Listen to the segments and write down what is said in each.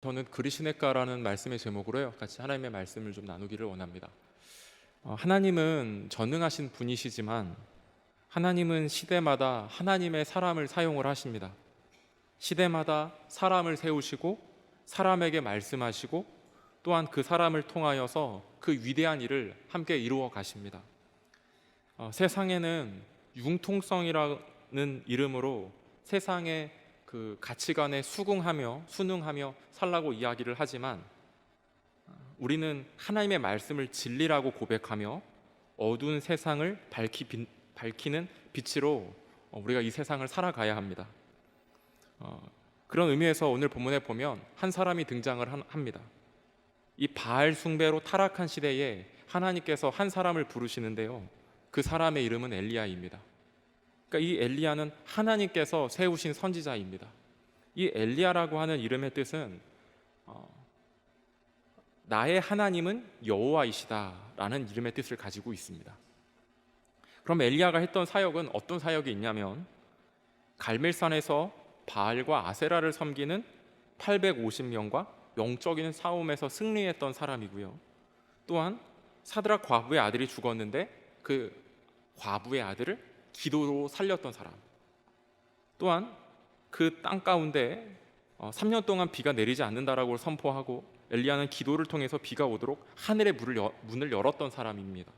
저는 그리시네가라는 말씀의 제목으로요, 같이 하나님의 말씀을 좀 나누기를 원합니다. 하나님은 전능하신 분이시지만 하나님은 시대마다 하나님의 사람을 사용을 하십니다. 시대마다 사람을 세우시고 사람에게 말씀하시고 또한 그 사람을 통하여서 그 위대한 일을 함께 이루어 가십니다. 세상에는 융통성이라는 이름으로 세상의 그 가치관에 수긍하며 순응하며 살라고 이야기를 하지만, 우리는 하나님의 말씀을 진리라고 고백하며 어두운 세상을 밝히는 빛으로 우리가 이 세상을 살아가야 합니다. 그런 의미에서 오늘 본문에 보면 한 사람이 등장을 합니다. 이 바알 숭배로 타락한 시대에 하나님께서 한 사람을 부르시는데요, 그 사람의 이름은 엘리야입니다. 그러니까 이 엘리야는 하나님께서 세우신 선지자입니다. 이 엘리야라고 하는 이름의 뜻은 나의 하나님은 여호와이시다라는 이름의 뜻을 가지고 있습니다. 그럼 엘리야가 했던 사역은 어떤 사역이 있냐면, 갈멜산에서 바알과 아세라를 섬기는 850명과 영적인 싸움에서 승리했던 사람이고요, 또한 사드락 과부의 아들이 죽었는데 그 과부의 아들을 기도로 살렸던 사람, 또한 그 땅 가운데 3년 동안 비가 내리지 않는다라고 선포하고 엘리야는 기도를 통해서 비가 오도록 하늘의 문을 열었던 사람입니다.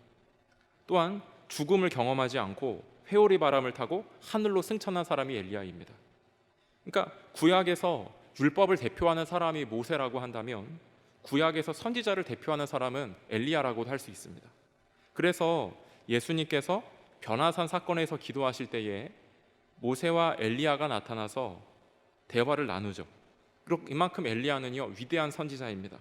또한 죽음을 경험하지 않고 회오리 바람을 타고 하늘로 승천한 사람이 엘리야입니다. 그러니까 구약에서 율법을 대표하는 사람이 모세라고 한다면 구약에서 선지자를 대표하는 사람은 엘리야라고도 할 수 있습니다. 그래서 예수님께서 변화산 사건에서 기도하실 때에 모세와 엘리야가 나타나서 대화를 나누죠. 그리고 이만큼 엘리야는요, 위대한 선지자입니다.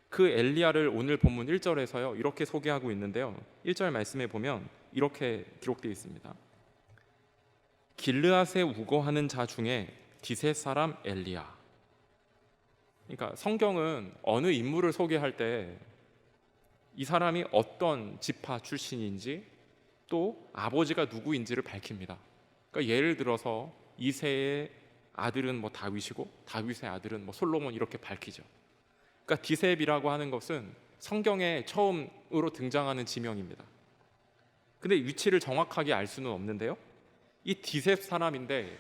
그 엘리야를 오늘 본문 1절에서요 이렇게 소개하고 있는데요, 1절 말씀에 보면 이렇게 기록되어 있습니다. 길르앗에 우거하는 자 중에 디셋 사람 엘리야. 그러니까 성경은 어느 인물을 소개할 때 이 사람이 어떤 지파 출신인지 또 아버지가 누구인지를 밝힙니다. 그러니까 예를 들어서 이새의 아들은 뭐 다윗이고 다윗의 아들은 뭐 솔로몬, 이렇게 밝히죠. 그러니까 디셉이라고 하는 것은 성경에 처음으로 등장하는 지명입니다. 근데 위치를 정확하게 알 수는 없는데요, 이 디셉 사람인데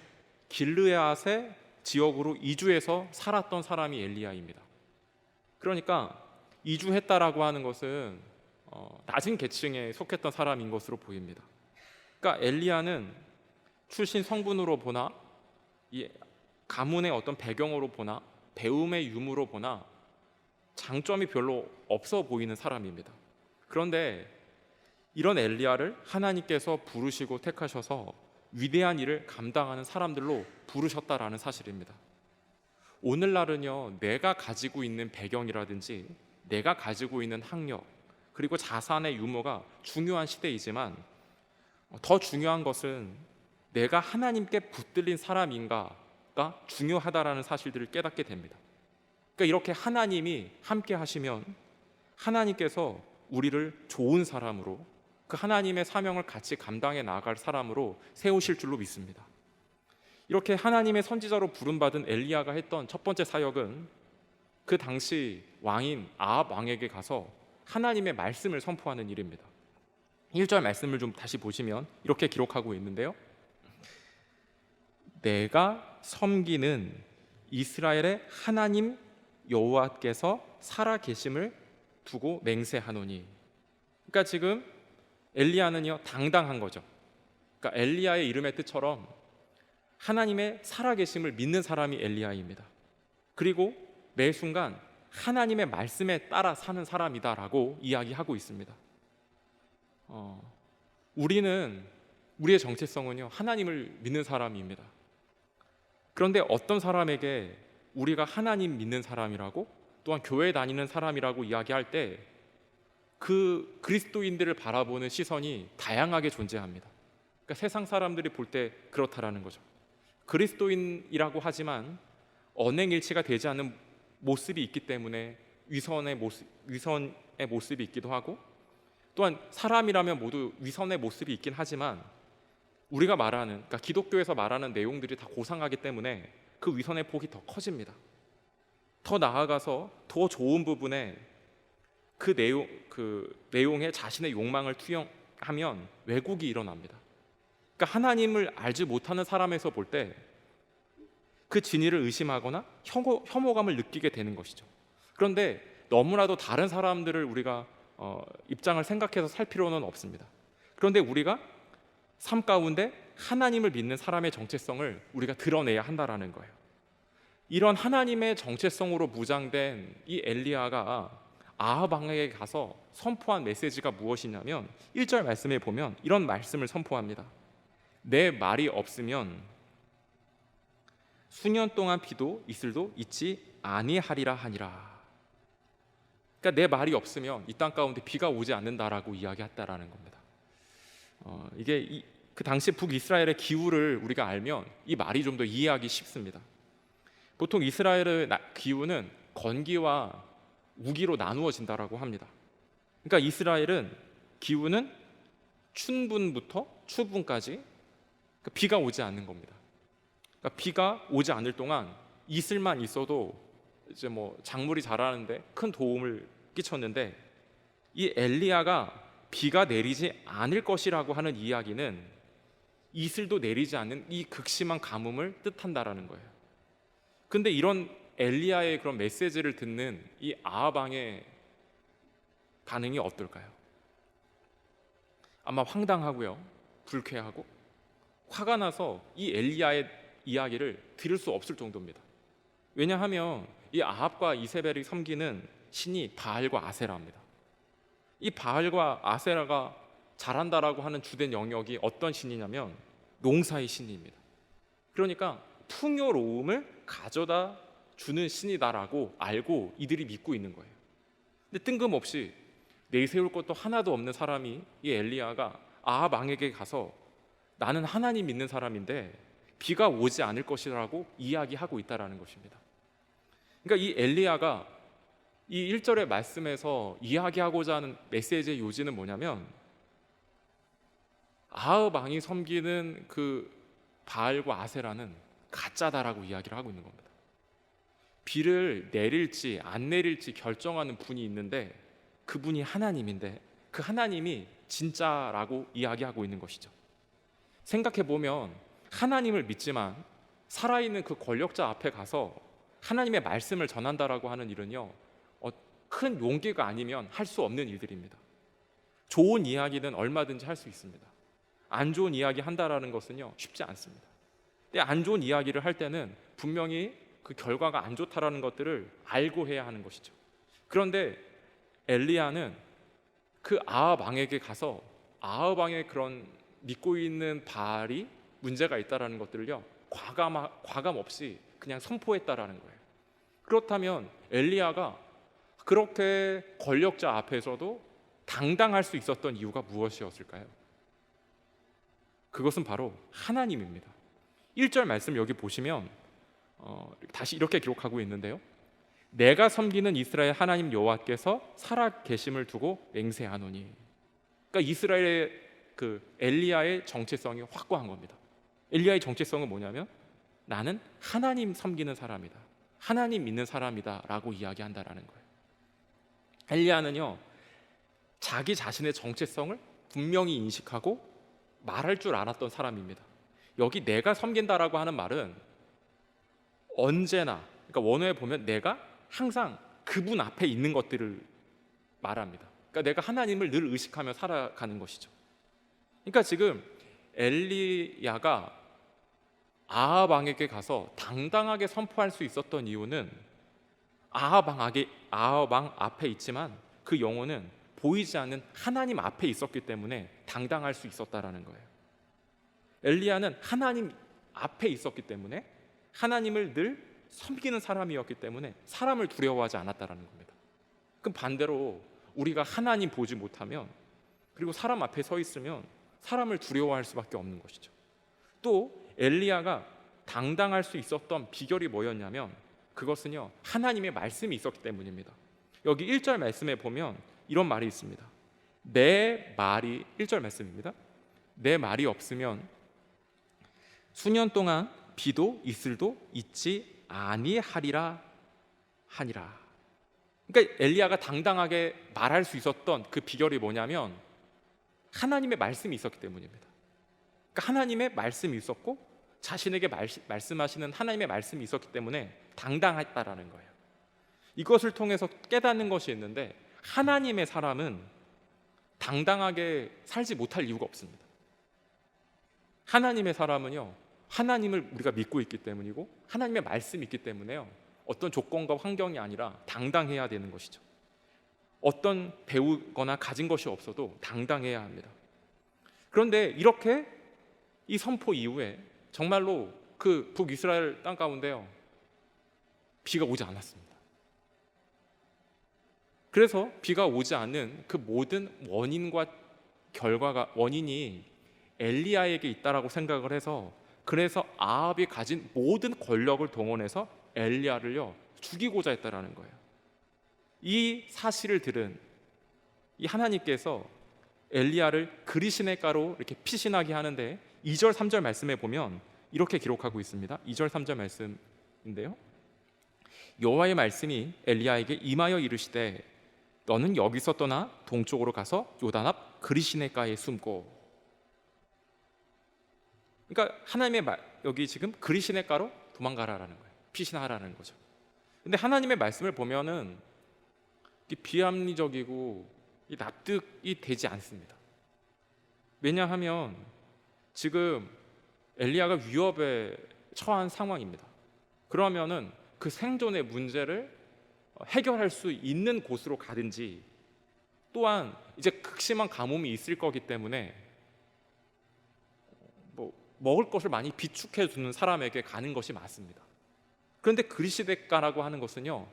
길르앗의 지역으로 이주해서 살았던 사람이 엘리야입니다. 그러니까 이주했다라고 하는 것은 낮은 계층에 속했던 사람인 것으로 보입니다. 그러니까 엘리야는 출신 성분으로 보나 이 가문의 어떤 배경으로 보나 배움의 유무로 보나 장점이 별로 없어 보이는 사람입니다. 그런데 이런 엘리야를 하나님께서 부르시고 택하셔서 위대한 일을 감당하는 사람들로 부르셨다라는 사실입니다. 오늘날은요, 내가 가지고 있는 배경이라든지 내가 가지고 있는 학력 그리고 자산의 유무가 중요한 시대이지만, 더 중요한 것은 내가 하나님께 붙들린 사람인가가 중요하다라는 사실들을 깨닫게 됩니다. 그러니까 이렇게 하나님이 함께 하시면 하나님께서 우리를 좋은 사람으로, 그 하나님의 사명을 같이 감당해 나아갈 사람으로 세우실 줄로 믿습니다. 이렇게 하나님의 선지자로 부름받은 엘리야가 했던 첫 번째 사역은 그 당시 왕인 아합 왕에게 가서 하나님의 말씀을 선포하는 일입니다. 1절 말씀을 좀 다시 보시면 이렇게 기록하고 있는데요, 내가 섬기는 이스라엘의 하나님 여호와께서 살아 계심을 두고 맹세하노니. 그러니까 지금 엘리야는요 당당한 거죠. 그러니까 엘리야의 이름의 뜻처럼 하나님의 살아 계심을 믿는 사람이 엘리야입니다. 그리고 매 순간 하나님의 말씀에 따라 사는 사람이다라고 이야기하고 있습니다. 우리의 정체성은요 하나님을 믿는 사람입니다. 그런데 어떤 사람에게 우리가 하나님 믿는 사람이라고, 또한 교회 다니는 사람이라고 이야기할 때 그 그리스도인들을 바라보는 시선이 다양하게 존재합니다. 그러니까 세상 사람들이 볼 때 그렇다라는 거죠. 그리스도인이라고 하지만 언행일치가 되지 않는 모습이 있기 때문에 위선의 모습이 있기도 하고, 또한 사람이라면 모두 위선의 모습이 있긴 하지만 우리가 말하는, 그러니까 기독교에서 말하는 내용들이 다 고상하기 때문에 그 위선의 폭이 더 커집니다. 더 나아가서 더 좋은 부분에 그 내용에 자신의 욕망을 투영하면 왜곡이 일어납니다. 그러니까 하나님을 알지 못하는 사람에서 볼 때 그 진리를 의심하거나 혐오감을 느끼게 되는 것이죠. 그런데 너무나도 다른 사람들을 우리가 입장을 생각해서 살 필요는 없습니다. 그런데 우리가 삶 가운데 하나님을 믿는 사람의 정체성을 우리가 드러내야 한다라는 거예요. 이런 하나님의 정체성으로 무장된 이 엘리야가 아합 왕에게 가서 선포한 메시지가 무엇이냐면 1절 말씀에 보면 이런 말씀을 선포합니다. 내 말이 없으면 수년 동안 비도 이슬도 있지 아니하리라 하니라. 그러니까 내 말이 없으면 이 땅 가운데 비가 오지 않는다라고 이야기했다라는 겁니다. 이게 그 당시 북이스라엘의 기후를 우리가 알면 이 말이 좀 더 이해하기 쉽습니다. 보통 이스라엘의 기후는 건기와 우기로 나누어진다라고 합니다. 그러니까 이스라엘은 기후는 춘분부터 추분까지 비가 오지 않는 겁니다. 그러니까 비가 오지 않을 동안 이슬만 있어도 이제 작물이 자라는데 큰 도움을 끼쳤는데, 이 엘리야가 비가 내리지 않을 것이라고 하는 이야기는 이슬도 내리지 않는 이 극심한 가뭄을 뜻한다라는 거예요. 근데 이런 엘리야의 그런 메시지를 듣는 이 아합 왕의 반응이 어떨까요? 아마 황당하고요, 불쾌하고 화가 나서 이 엘리야의 이야기를 들을 수 없을 정도입니다. 왜냐하면 이 아합과 이세벨이 섬기는 신이 바알과 아세라입니다. 이 바알과 아세라가 잘한다라고 하는 주된 영역이 어떤 신이냐면 농사의 신입니다. 그러니까 풍요로움을 가져다 주는 신이다라고 알고 이들이 믿고 있는 거예요. 근데 뜬금없이 내세울 것도 하나도 없는 사람이, 이 엘리야가 아합 왕에게 가서 나는 하나님 믿는 사람인데 비가 오지 않을 것이라고 이야기하고 있다라는 것입니다. 그러니까 이 엘리야가 이 1절의 말씀에서 이야기하고자 하는 메시지의 요지는 뭐냐면, 아합 왕이 섬기는 그 바알과 아세라는 가짜다라고 이야기를 하고 있는 겁니다. 비를 내릴지 안 내릴지 결정하는 분이 있는데 그분이 하나님인데 그 하나님이 진짜라고 이야기하고 있는 것이죠. 생각해 보면 하나님을 믿지만 살아있는 그 권력자 앞에 가서 하나님의 말씀을 전한다라고 하는 일은요, 큰 용기가 아니면 할 수 없는 일들입니다. 좋은 이야기는 얼마든지 할 수 있습니다. 안 좋은 이야기 한다라는 것은요, 쉽지 않습니다. 근데 안 좋은 이야기를 할 때는 분명히 그 결과가 안 좋다라는 것들을 알고 해야 하는 것이죠. 그런데 엘리야는 그 아합 왕에게 가서 아합 왕의 그런 믿고 있는 바알이 문제가 있다라는 것들을요, 과감 없이 그냥 선포했다라는 거예요. 그렇다면 엘리야가 그렇게 권력자 앞에서도 당당할 수 있었던 이유가 무엇이었을까요? 그것은 바로 하나님입니다. 1절 말씀 여기 보시면 다시 이렇게 기록하고 있는데요, 내가 섬기는 이스라엘 하나님 여호와께서 살아 계심을 두고 맹세하노니. 그러니까 이스라엘의 그 엘리야의 정체성이 확고한 겁니다. 엘리야의 정체성은 뭐냐면 나는 하나님 섬기는 사람이다, 하나님 믿는 사람이다 라고 이야기한다라는 거예요. 엘리야는요, 자기 자신의 정체성을 분명히 인식하고 말할 줄 알았던 사람입니다. 여기 내가 섬긴다라고 하는 말은 언제나, 그러니까 원어에 보면 내가 항상 그분 앞에 있는 것들을 말합니다. 그러니까 내가 하나님을 늘 의식하며 살아가는 것이죠. 그러니까 지금 엘리야가 아합 왕에게 가서 당당하게 선포할 수 있었던 이유는 아합 왕 앞에 있지만 그 영혼은 보이지 않는 하나님 앞에 있었기 때문에 당당할 수 있었다라는 거예요. 엘리야는 하나님 앞에 있었기 때문에, 하나님을 늘 섬기는 사람이었기 때문에 사람을 두려워하지 않았다라는 겁니다. 그럼 반대로 우리가 하나님 보지 못하면, 그리고 사람 앞에 서 있으면 사람을 두려워할 수밖에 없는 것이죠. 또 엘리야가 당당할 수 있었던 비결이 뭐였냐면 그것은요, 하나님의 말씀이 있었기 때문입니다. 여기 1절 말씀에 보면 이런 말이 있습니다. 내 말이, 1절 말씀입니다, 내 말이 없으면 수년 동안 비도 이슬도 있지 아니하리라 하니라. 그러니까 엘리야가 당당하게 말할 수 있었던 그 비결이 뭐냐면 하나님의 말씀이 있었기 때문입니다. 그러니까 하나님의 말씀이 있었고 자신에게 말씀하시는 하나님의 말씀이 있었기 때문에 당당했다라는 거예요. 이것을 통해서 깨닫는 것이 있는데 하나님의 사람은 당당하게 살지 못할 이유가 없습니다. 하나님의 사람은요, 하나님을 우리가 믿고 있기 때문이고 하나님의 말씀이 있기 때문에요, 어떤 조건과 환경이 아니라 당당해야 되는 것이죠. 어떤 배우거나 가진 것이 없어도 당당해야 합니다. 그런데 이렇게 이 선포 이후에 정말로 그 북이스라엘 땅 가운데요, 비가 오지 않았습니다. 그래서 비가 오지 않는 그 모든 원인과 원인이 엘리야에게 있다라고 생각을 해서, 그래서 아합이 가진 모든 권력을 동원해서 엘리야를요 죽이고자 했다라는 거예요. 이 사실을 들은 이 하나님께서 엘리야를 그리시네가로 이렇게 피신하게 하는데 2절 3절 말씀에 보면 이렇게 기록하고 있습니다. 2절 3절 말씀인데요, 여호와의 말씀이 엘리야에게 임하여 이르시되 너는 여기서 떠나 동쪽으로 가서 요단 앞 그리시네가에 숨고. 그러니까 하나님의 여기 지금 그리시네가로 도망가라라는 거예요. 피신하라는 거죠. 근데 하나님의 말씀을 보면은 비합리적이고 납득이 되지 않습니다. 왜냐하면 지금 엘리야가 위협에 처한 상황입니다. 그러면은 그 생존의 문제를 해결할 수 있는 곳으로 가든지, 또한 이제 극심한 가뭄이 있을 거기 때문에 먹을 것을 많이 비축해 두는 사람에게 가는 것이 맞습니다. 그런데 그리시네가라고 하는 것은요,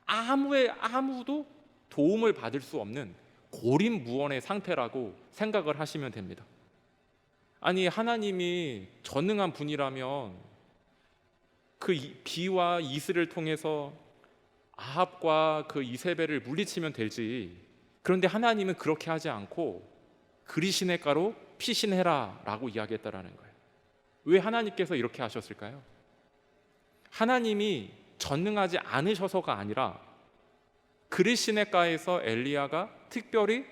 아무도 도움을 받을 수 없는 고립무원의 상태라고 생각을 하시면 됩니다. 아니, 하나님이 전능한 분이라면 그 비와 이슬을 통해서 아합과 그 이세벨을 물리치면 되지, 그런데 하나님은 그렇게 하지 않고 그리시네가로 피신해라 라고 이야기했다라는 거예요. 왜 하나님께서 이렇게 하셨을까요? 하나님이 전능하지 않으셔서가 아니라 그리시네가에서 엘리야가 특별히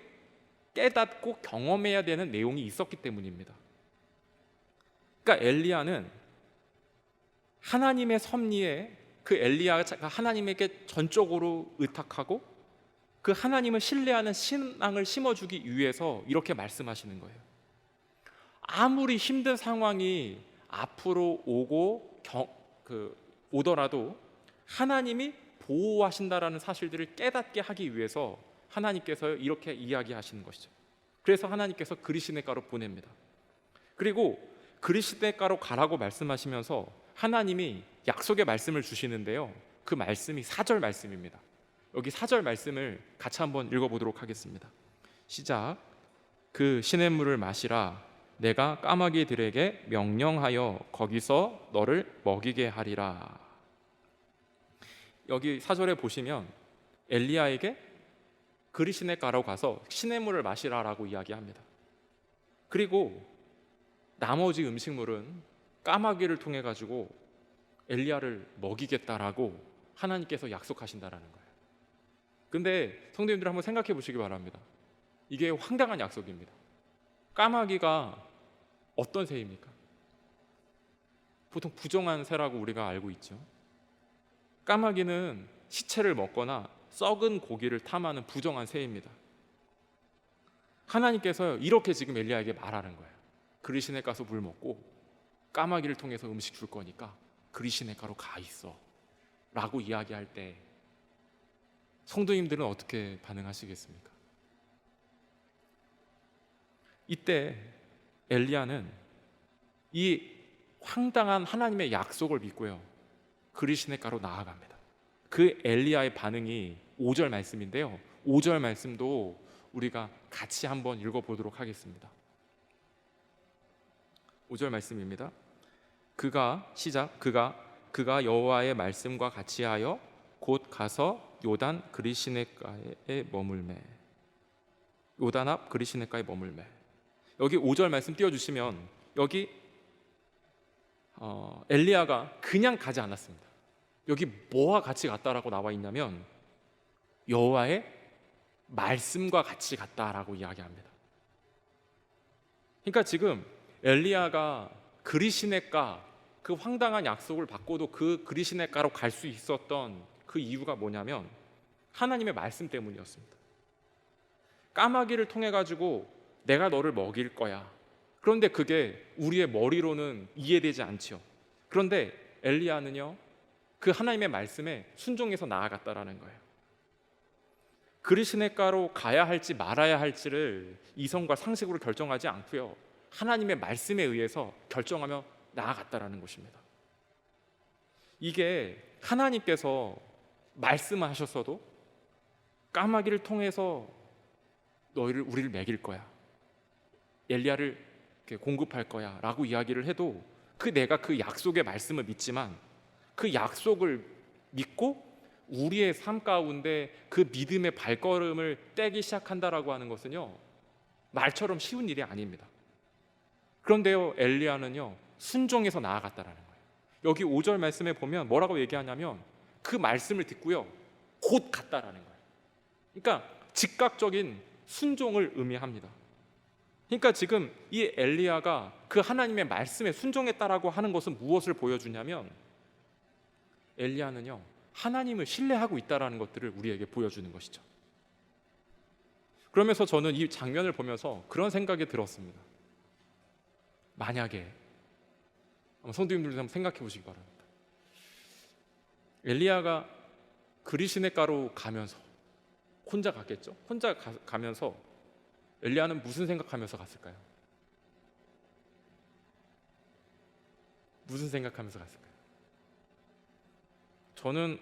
깨닫고 경험해야 되는 내용이 있었기 때문입니다. 그러니까 엘리야는 하나님의 섭리에 그 엘리야가 하나님에게 전적으로 의탁하고 그 하나님을 신뢰하는 신앙을 심어주기 위해서 이렇게 말씀하시는 거예요. 아무리 힘든 상황이 앞으로 오더라도 하나님이 보호하신다라는 사실들을 깨닫게 하기 위해서 하나님께서 이렇게 이야기하시는 것이죠. 그래서 하나님께서 그리시네가로 보냅니다. 그리고 그리시네가로 가라고 말씀하시면서 하나님이 약속의 말씀을 주시는데요, 그 말씀이 4절 말씀입니다. 여기 4절 말씀을 같이 한번 읽어보도록 하겠습니다. 시작. 그 시냇물을 마시라. 내가 까마귀들에게 명령하여 거기서 너를 먹이게 하리라. 여기 4절에 보시면 엘리야에게 그리시네가로 가서 시냇물을 마시라라고 이야기합니다. 그리고 나머지 음식물은 까마귀를 통해 가지고 엘리야를 먹이겠다라고 하나님께서 약속하신다라는 거예요. 근데 성도님들 한번 생각해 보시기 바랍니다. 이게 황당한 약속입니다. 까마귀가 어떤 새입니까? 보통 부정한 새라고 우리가 알고 있죠. 까마귀는 시체를 먹거나 썩은 고기를 탐하는 부정한 새입니다. 하나님께서 이렇게 지금 엘리야에게 말하는 거예요. 그리시네 가서 물 먹고 까마귀를 통해서 음식 줄 거니까 그리시네가로 가 있어 라고 이야기할 때 성도님들은 어떻게 반응하시겠습니까? 이때 엘리야는 이 황당한 하나님의 약속을 믿고요, 그리시네가로 나아갑니다. 그 엘리야의 반응이 5절 말씀인데요, 5절 말씀도 우리가 같이 한번 읽어보도록 하겠습니다. 5절 말씀입니다. 그가 여호와의 말씀과 같이 하여 곧 가서 요단 그리시네가에 머물매. 요단 앞 그리시네가에 머물매. 여기 5절 말씀 띄워주시면 여기 엘리야가 그냥 가지 않았습니다. 여기 뭐와 같이 같다라고 나와 있냐면 여호와의 말씀과 같이 같다라고 이야기합니다. 그러니까 지금 엘리야가 그리시네가 그 황당한 약속을 받고도 그 그리시네가로 갈 수 있었던 그 이유가 뭐냐면 하나님의 말씀 때문이었습니다. 까마귀를 통해 가지고 내가 너를 먹일 거야. 그런데 그게 우리의 머리로는 이해되지 않죠. 그런데 엘리야는요, 그 하나님의 말씀에 순종해서 나아갔다라는 거예요. 그리시네가로 가야 할지 말아야 할지를 이성과 상식으로 결정하지 않고요, 하나님의 말씀에 의해서 결정하며 나아갔다라는 것입니다. 이게 하나님께서 말씀하셨어도 까마귀를 통해서 우리를 먹일 거야, 엘리야를 공급할 거야 라고 이야기를 해도 내가 그 약속의 말씀을 믿지만 그 약속을 믿고 우리의 삶 가운데 그 믿음의 발걸음을 떼기 시작한다라고 하는 것은요, 말처럼 쉬운 일이 아닙니다. 그런데요, 엘리야는요 순종해서 나아갔다라는 거예요. 여기 5절 말씀에 보면 뭐라고 얘기하냐면 그 말씀을 듣고요 곧 갔다라는 거예요. 그러니까 즉각적인 순종을 의미합니다. 그러니까 지금 이 엘리야가 그 하나님의 말씀에 순종했다라고 하는 것은 무엇을 보여주냐면 엘리야는요 하나님을 신뢰하고 있다라는 것들을 우리에게 보여주는 것이죠. 그러면서 저는 이 장면을 보면서 그런 생각이 들었습니다. 만약에 성도님들도 한번 생각해 보시기 바랍니다. 엘리야가 그리시네가로 가면서 혼자 갔겠죠? 혼자 가면서 엘리야는 무슨 생각하면서 갔을까요? 무슨 생각하면서 갔을까요? 저는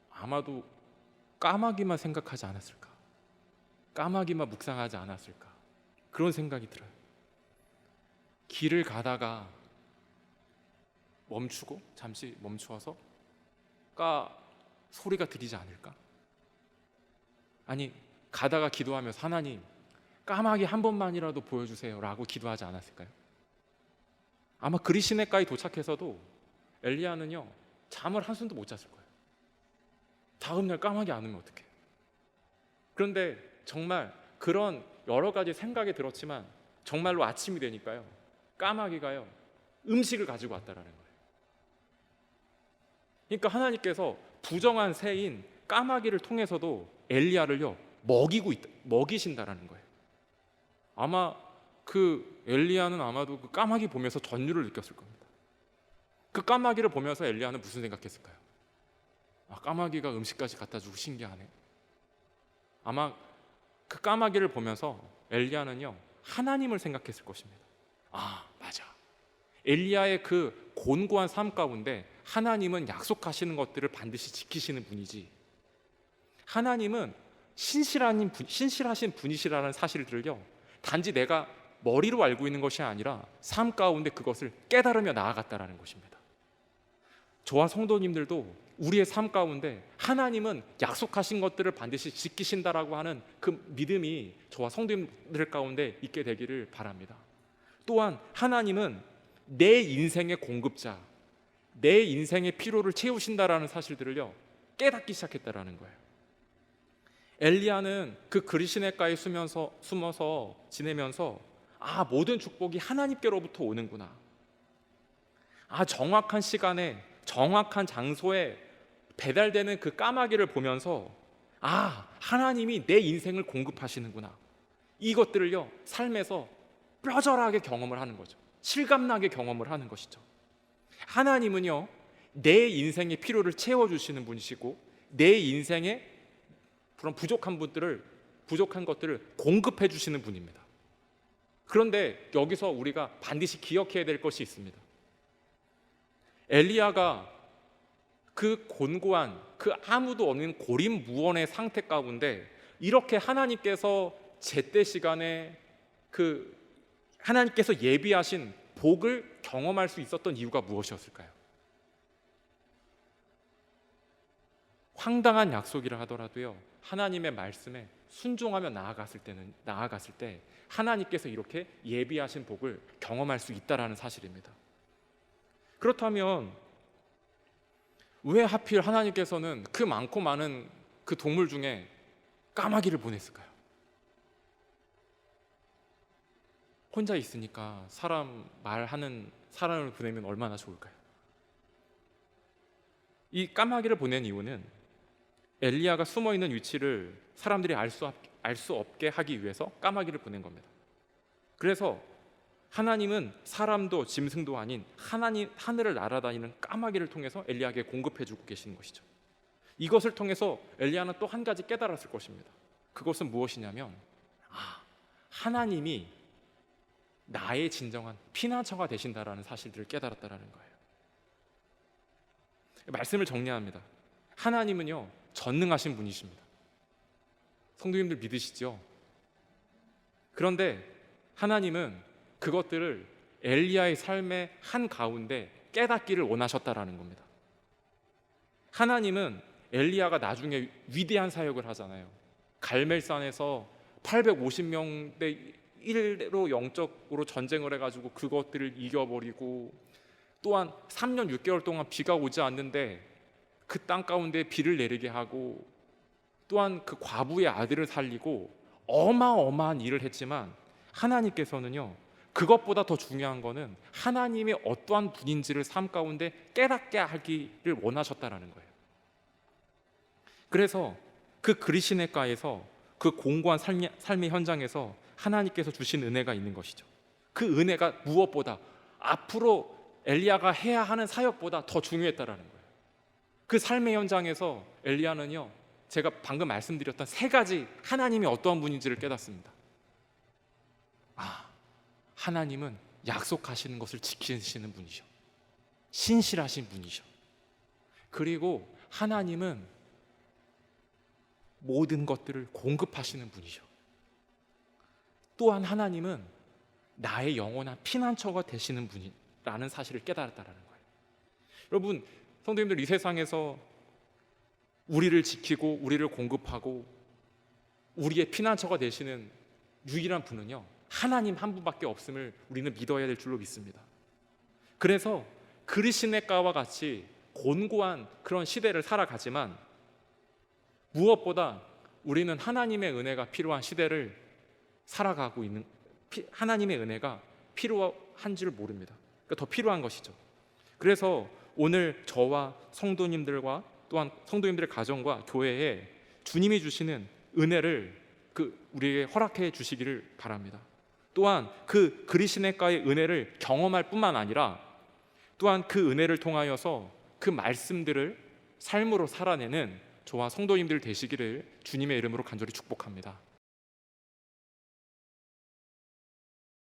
아마도 까마귀만 생각하지 않았을까, 까마귀만 묵상하지 않았을까, 그런 생각이 들어요. 길을 가다가 멈추고 잠시 멈추어서 소리가 들리지 않을까? 아니 가다가 기도하면서 하나님 까마귀 한 번만이라도 보여주세요 라고 기도하지 않았을까요? 아마 그리시네가에 도착해서도 엘리야는요 잠을 한숨도 못 잤을 거예요. 다음날 까마귀 안 오면 어떡해. 그런데 정말 그런 여러 가지 생각이 들었지만 정말로 아침이 되니까요 까마귀가요 음식을 가지고 왔다라는 거예요. 그러니까 하나님께서 부정한 새인 까마귀를 통해서도 엘리야를요 먹이신다라는 거예요. 아마 그 엘리야는 아마도 그 까마귀 보면서 전율을 느꼈을 겁니다. 그 까마귀를 보면서 엘리야는 무슨 생각했을까요? 까마귀가 음식까지 갖다 주고 신기하네. 아마 그 까마귀를 보면서 엘리야는요 하나님을 생각했을 것입니다. 맞아, 엘리야의 그 곤고한 삶 가운데 하나님은 약속하시는 것들을 반드시 지키시는 분이지, 하나님은 신실하신 분이시라는 사실들을요 단지 내가 머리로 알고 있는 것이 아니라 삶 가운데 그것을 깨달으며 나아갔다라는 것입니다. 저와 성도님들도 우리의 삶 가운데 하나님은 약속하신 것들을 반드시 지키신다라고 하는 그 믿음이 저와 성도님들 가운데 있게 되기를 바랍니다. 또한 하나님은 내 인생의 공급자, 내 인생의 필요를 채우신다라는 사실들을요 깨닫기 시작했다라는 거예요. 엘리야는 그 그리시네가에 숨어서 지내면서 모든 축복이 하나님께로부터 오는구나, 정확한 시간에 정확한 장소에 배달되는 그 까마귀를 보면서 하나님이 내 인생을 공급하시는구나, 이것들을요 삶에서 뼈저하게 경험을 하는 거죠. 실감나게 경험을 하는 것이죠. 하나님은요 내 인생의 필요를 채워주시는 분이시고 내 인생의 그런 부족한 것들을 공급해 주시는 분입니다. 그런데 여기서 우리가 반드시 기억해야 될 것이 있습니다. 엘리야가 그 곤고한 그 아무도 없는 고립무원의 상태 가운데 이렇게 하나님께서 제때 시간에 그 하나님께서 예비하신 복을 경험할 수 있었던 이유가 무엇이었을까요? 황당한 약속이라 하더라도요 하나님의 말씀에 순종하며 나아갔을 때 하나님께서 이렇게 예비하신 복을 경험할 수 있다라는 사실입니다. 그렇다면 왜 하필 하나님께서는 그 많고 많은 그 동물 중에 까마귀를 보냈을까요? 혼자 있으니까 사람 말하는 사람을 보내면 얼마나 좋을까요? 이 까마귀를 보낸 이유는 엘리야가 숨어 있는 위치를 사람들이 알 수 없게 하기 위해서 까마귀를 보낸 겁니다. 그래서 하나님은 사람도 짐승도 아닌 하늘을 날아다니는 까마귀를 통해서 엘리야에게 공급해 주고 계시는 것이죠. 이것을 통해서 엘리야는 또 한 가지 깨달았을 것입니다. 그것은 무엇이냐면, 하나님이 나의 진정한 피난처가 되신다라는 사실들을 깨달았다라는 거예요. 말씀을 정리합니다. 하나님은요, 전능하신 분이십니다. 성도님들 믿으시죠? 그런데 하나님은 그것들을 엘리야의 삶의 한 가운데 깨닫기를 원하셨다라는 겁니다. 하나님은 엘리야가 나중에 위대한 사역을 하잖아요. 갈멜산에서 850명 대 1로 영적으로 전쟁을 해가지고 그것들을 이겨버리고, 또한 3년 6개월 동안 비가 오지 않는데 그 땅 가운데 비를 내리게 하고, 또한 그 과부의 아들을 살리고 어마어마한 일을 했지만, 하나님께서는요, 그것보다 더 중요한 거는 하나님이 어떠한 분인지를 삶 가운데 깨닫게 하기를 원하셨다라는 거예요. 그래서 그 그리시네가에서, 그 공고한 삶의 현장에서 하나님께서 주신 은혜가 있는 것이죠. 그 은혜가 무엇보다 앞으로 엘리야가 해야 하는 사역보다 더 중요했다라는 거예요. 그 삶의 현장에서 엘리야는요, 제가 방금 말씀드렸던 세 가지 하나님이 어떠한 분인지를 깨닫습니다. 하나님은 약속하시는 것을 지키시는 분이셔. 신실하신 분이셔. 그리고 하나님은 모든 것들을 공급하시는 분이셔. 또한 하나님은 나의 영원한 피난처가 되시는 분이라는 사실을 깨달았다라는 거예요. 여러분, 성도님들, 이 세상에서 우리를 지키고 우리를 공급하고 우리의 피난처가 되시는 유일한 분은요, 하나님 한 분밖에 없음을 우리는 믿어야 될 줄로 믿습니다. 그래서 그리시네가와 같이 곤고한 그런 시대를 살아가지만, 무엇보다 우리는 하나님의 은혜가 필요한 시대를 살아가고 있는, 하나님의 은혜가 필요한 줄 모릅니다. 그러니까 더 필요한 것이죠. 그래서 오늘 저와 성도님들과 또한 성도님들의 가정과 교회에 주님이 주시는 은혜를 우리에게 허락해 주시기를 바랍니다. 또한 그 그리시네가의 은혜를 경험할 뿐만 아니라, 또한 그 은혜를 통하여서 그 말씀들을 삶으로 살아내는 저와 성도님들 되시기를 주님의 이름으로 간절히 축복합니다.